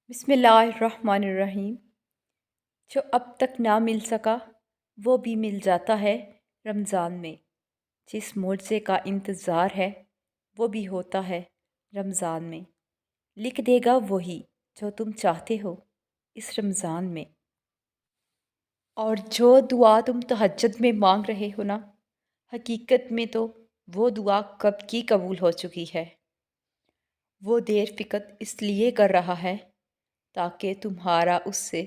بسم اللہ الرحمن الرحیم۔ جو اب تک نہ مل سکا وہ بھی مل جاتا ہے رمضان میں۔ جس معجزے کا انتظار ہے وہ بھی ہوتا ہے رمضان میں۔ لکھ دے گا وہی جو تم چاہتے ہو اس رمضان میں۔ اور جو دعا تم تہجد میں مانگ رہے ہو نا، حقیقت میں تو وہ دعا کب کی قبول ہو چکی ہے۔ وہ دیر فقط اس لیے کر رہا ہے تاکہ تمہارا اس سے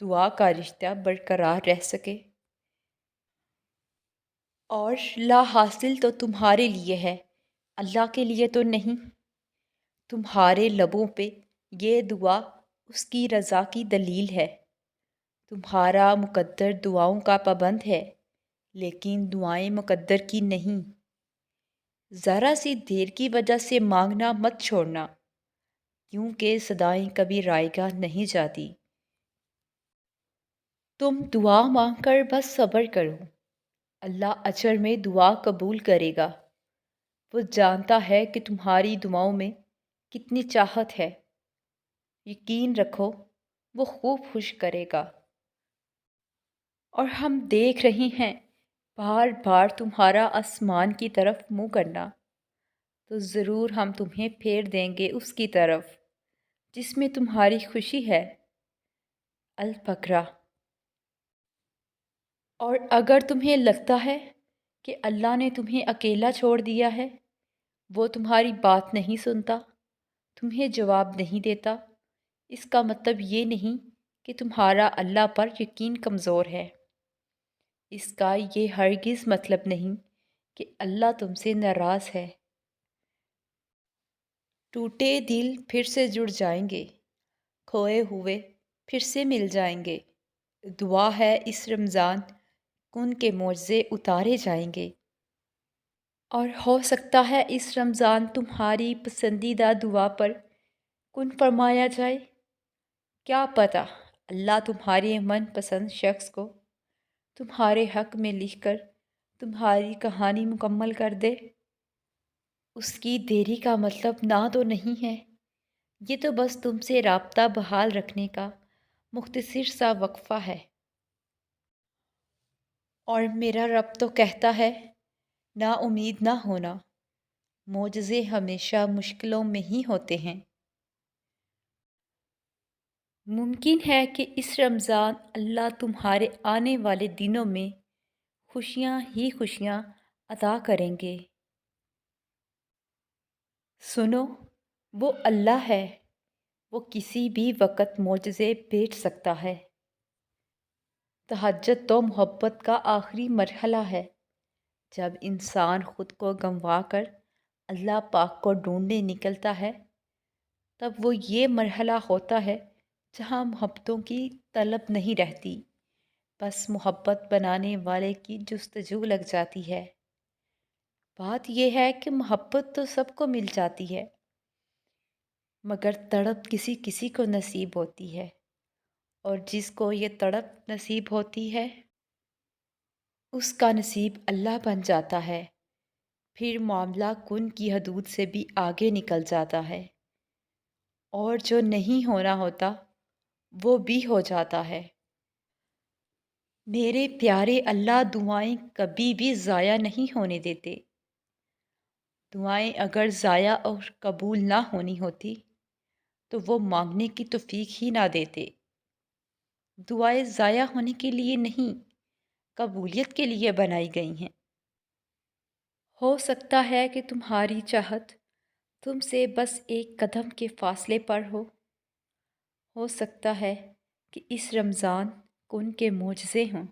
دعا کا رشتہ برقرار رہ سکے۔ اور لا حاصل تو تمہارے لیے ہے، اللہ کے لیے تو نہیں۔ تمہارے لبوں پہ یہ دعا اس کی رضا کی دلیل ہے۔ تمہارا مقدر دعاؤں کا پابند ہے، لیکن دعائیں مقدر کی نہیں۔ ذرا سی دیر کی وجہ سے مانگنا مت چھوڑنا، کیونکہ صدائیں کبھی رائگاں نہیں جاتی۔ تم دعا مانگ کر بس صبر کرو، اللہ اجر میں دعا قبول کرے گا۔ وہ جانتا ہے کہ تمہاری دعاؤں میں کتنی چاہت ہے۔ یقین رکھو وہ خوب خوش کرے گا۔ اور ہم دیکھ رہے ہیں بار بار تمہارا آسمان کی طرف منہ کرنا، تو ضرور ہم تمہیں پھیر دیں گے اس کی طرف جس میں تمہاری خوشی ہے۔ البقرہ۔ اور اگر تمہیں لگتا ہے کہ اللہ نے تمہیں اکیلا چھوڑ دیا ہے، وہ تمہاری بات نہیں سنتا، تمہیں جواب نہیں دیتا، اس کا مطلب یہ نہیں کہ تمہارا اللہ پر یقین کمزور ہے۔ اس کا یہ ہرگز مطلب نہیں کہ اللہ تم سے ناراض ہے۔ ٹوٹے دل پھر سے جڑ جائیں گے، کھوئے ہوئے پھر سے مل جائیں گے۔ دعا ہے اس رمضان کن کے معجزے اتارے جائیں گے۔ اور ہو سکتا ہے اس رمضان تمہاری پسندیدہ دعا پر کن فرمایا جائے۔ کیا پتہ اللہ تمہارے من پسند شخص کو تمہارے حق میں لکھ کر تمہاری کہانی مکمل کر دے۔ اس کی دیری کا مطلب نہ تو نہیں ہے، یہ تو بس تم سے رابطہ بحال رکھنے کا مختصر سا وقفہ ہے۔ اور میرا رب تو کہتا ہے، نا امید نہ ہونا، معجزے ہمیشہ مشکلوں میں ہی ہوتے ہیں۔ ممکن ہے کہ اس رمضان اللہ تمہارے آنے والے دنوں میں خوشیاں ہی خوشیاں عطا کریں گے۔ سنو، وہ اللہ ہے، وہ کسی بھی وقت معجزے بھیج سکتا ہے۔ تہجد تو محبت کا آخری مرحلہ ہے۔ جب انسان خود کو گنوا کر اللہ پاک کو ڈھونڈنے نکلتا ہے، تب وہ یہ مرحلہ ہوتا ہے جہاں محبتوں کی طلب نہیں رہتی، بس محبت بنانے والے کی جستجو لگ جاتی ہے۔ بات یہ ہے کہ محبت تو سب کو مل جاتی ہے، مگر تڑپ کسی کسی کو نصیب ہوتی ہے، اور جس کو یہ تڑپ نصیب ہوتی ہے اس کا نصیب اللہ بن جاتا ہے۔ پھر معاملہ کن کی حدود سے بھی آگے نکل جاتا ہے، اور جو نہیں ہونا ہوتا وہ بھی ہو جاتا ہے۔ میرے پیارے اللہ دعائیں کبھی بھی ضائع نہیں ہونے دیتے۔ دعائیں اگر ضائع اور قبول نہ ہونی ہوتی تو وہ مانگنے کی توفیق ہی نہ دیتے۔ دعائیں ضائع ہونے کے لیے نہیں، قبولیت کے لیے بنائی گئی ہیں۔ ہو سکتا ہے کہ تمہاری چاہت تم سے بس ایک قدم کے فاصلے پر ہو سکتا ہے کہ اس رمضان کن کے معجزے ہوں۔